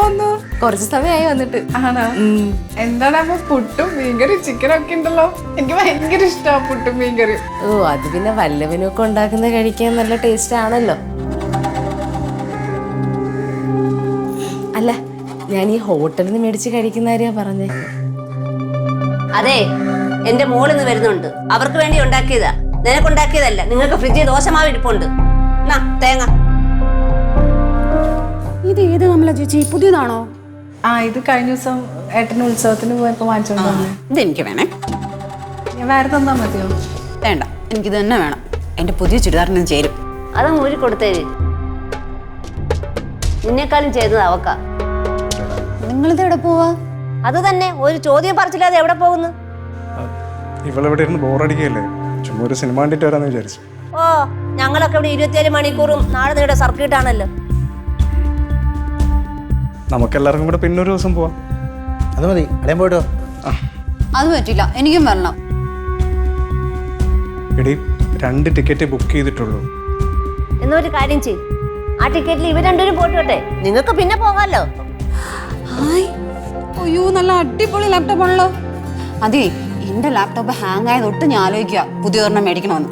എപ്പോ വന്നു? കുറച്ച് സമയമായി വന്നിട്ട്. ആണോ? എന്താണ് അമ്മ പുട്ടും മീൻകറി ചിക്കനും ഒക്കെ ഉണ്ടല്ലോ. എനിക്ക് ഭയങ്കര ഇഷ്ടമാണ് പുട്ടും മീൻകറി. ഓ, അത് പിന്നെ വല്ലവനൊക്കെ ഉണ്ടാക്കുന്ന കഴിക്കാൻ നല്ല ടേസ്റ്റ് ആണല്ലോ. അല്ല, ഞാൻ ഈ ഹോട്ടലിൽ നിന്ന് മേടിച്ച് കഴിക്കുന്ന കാര്യ പറഞ്ഞേ. അതെ, എന്റെ മോളിന്ന് വരുന്നുണ്ട്. അവർക്ക് വേണ്ടി ഉണ്ടാക്കിയതാ, നിനക്കുണ്ടാക്കിയതല്ല. നിങ്ങൾക്ക് ഫ്രിഡ്ജിൽ ദോശമാവ് ഇരിപ്പുണ്ട്. തേങ്ങ. ഇത് ഏത് നമ്മളെ ചേച്ചി? പുതിയതാണോ? ഇത് കഴിഞ്ഞ ദിവസം ഏട്ടന് ഉത്സവത്തിന് പോയപ്പോ വാങ്ങിച്ചോണ്ട് വന്നേ. ഇതെനിക്ക് വേണേ. ഞാൻ വേറെ തന്നാ മതിയോ? വേണ്ട, എനിക്കിത് തന്നെ വേണം. എന്റെ പുതിയ ചുരിദാറിന് ചേരും. അതങ്ങ് ഊരി കൊടുത്തേര്. നിന്നെക്കാളും ചെയ്തത് അവക്കാ. നിങ്ങളിത് എവിടെ പോവാ? അത് തന്നെ, ഒരു ചോദ്യം പറിച്ചില്ലാതെ എവിടെ പോകുന്നു? ഇവളെവിടെ ഇരുന്ന് ബോറടിക്കല്ലേ, ചുമ്മാ ഒരു സിനിമ കണ്ടിട്ട് വരാന്ന് വിചാരിച്ചു. ഓ, ഞങ്ങളൊക്കെ ഇവിടെ 27 മണിക്കൂറും നാളെ നിങ്ങളുടെ സർക്യൂട്ടാണല്ലോ. നമുക്കെല്ലാവർക്കും കൂടെ പിന്നെ ഒരു ദിവസം പോവാം. അത് മതി, അടയാൻ പോയിട്ടോ. അത് പറ്റില്ല, എനിക്കും വരണം. എടി, 2 ടിക്കറ്റ് ബുക്ക് ചെയ്തിട്ടുള്ളൂ. എന്നൊരു കാര്യം ചെയ്യും, ആ ടിക്കറ്റിൽ ഇവർ രണ്ടുപേരും പോയിട്ടോട്ടെ, നിങ്ങൾക്ക് പിന്നെ പോകാമല്ലോ. അയ്യോ, നല്ല അടിപൊളി ലാപ്ടോപ്പ് ആണല്ലോ. അതെ, എന്റെ ലാപ്ടോപ്പ് ഹാങ് ആയത് തൊട്ട് ഞാൻ ആലോചിക്കുക പുതിയൊരെണ്ണം മേടിക്കണമെന്ന്.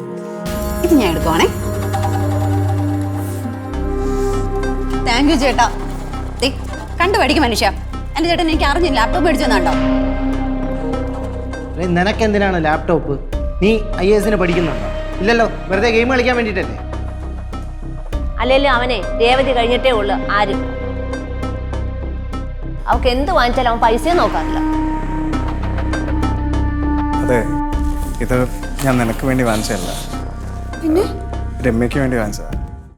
ഇത് ഞാൻ എടുക്കുവാണേ. താങ്ക് യു ചേട്ടാ. കണ്ടു പഠിക്കും മനുഷ്യ. എന്റെ ചേട്ടൻ എനിക്ക് അറിഞ്ഞു ലാപ്ടോപ്പ് മേടിച്ചെന്നാണ്ടോ. നിനക്കെന്തിനാണ് ലാപ്ടോപ്പ്? നീ IAS പഠിക്കുന്നുണ്ടോ? ഇല്ലല്ലോ, വെറുതെ ഗെയിം കളിക്കാൻ വേണ്ടിട്ടല്ലേ? അല്ലെങ്കിലും അവനെ രേവതി കഴിഞ്ഞിട്ടേ ഉള്ളു. ആരും അവക്ക് എന്ത് വാങ്ങിച്ചാലും അവൻ പൈസ നോക്കാറില്ല. അതെ, ഇത് ഞാൻ നിനക്ക് വേണ്ടി വാങ്ങിച്ചതല്ല, പിന്നെ രമ്യക്ക് വേണ്ടി വാങ്ങിച്ചതാ.